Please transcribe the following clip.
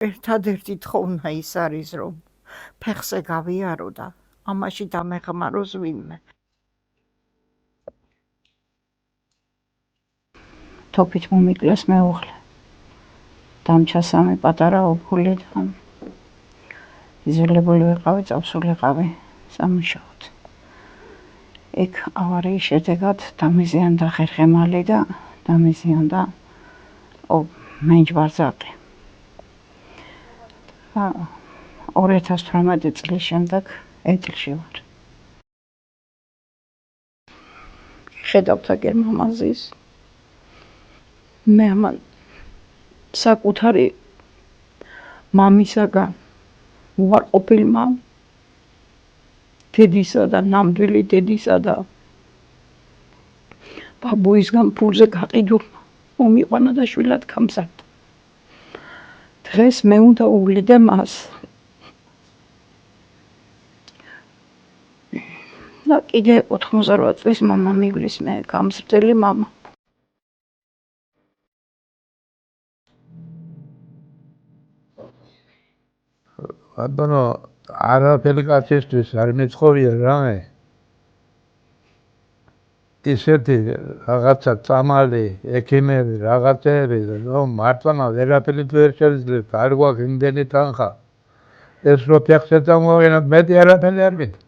ერთადერთი თხოვნა ის არის, რომ ფეხზე გავიარო და ამაში დამეხმაროს ვინმე. თოფით მომიკლეს მეუღლე. დამჩა სამი პატარა ოფული და იზოლებული ვიყავი, წავსულიყავი სამუშაოდ. იქ ავარიის შედეგად დამიზიანდა ხერხემალი და დამიზიანდა მენჯვარზაკი. 2018 წლის შემდეგ ეტლში ვარ. ხედავთ აგერ მამაზის. მე ამან საკუთარი მამისაგან უარყოფილმა დედისა და ნამდვილი დედისა და ბაბუისგან ფულზე გაყიდულმა მომიყვანა და შვილად გამზარდა. დღეს მე უნდა უვლიდე მას. და კიდე 88 წლის მამა მივლის მე, გამზრდელი მამა. ბატონო, არაფერი კაცისთვის არ მეცხოვია რამე. ისეთი რაღაცა წამალი, ექიმები, რაღაცეები, მართლა ვერაფერი ვერ შეძლებ, არ გვაქვს იმდენი თანხა. ეს რო ფეხზე წამოვიღებთ, მეტი არაფერი არ გინდა.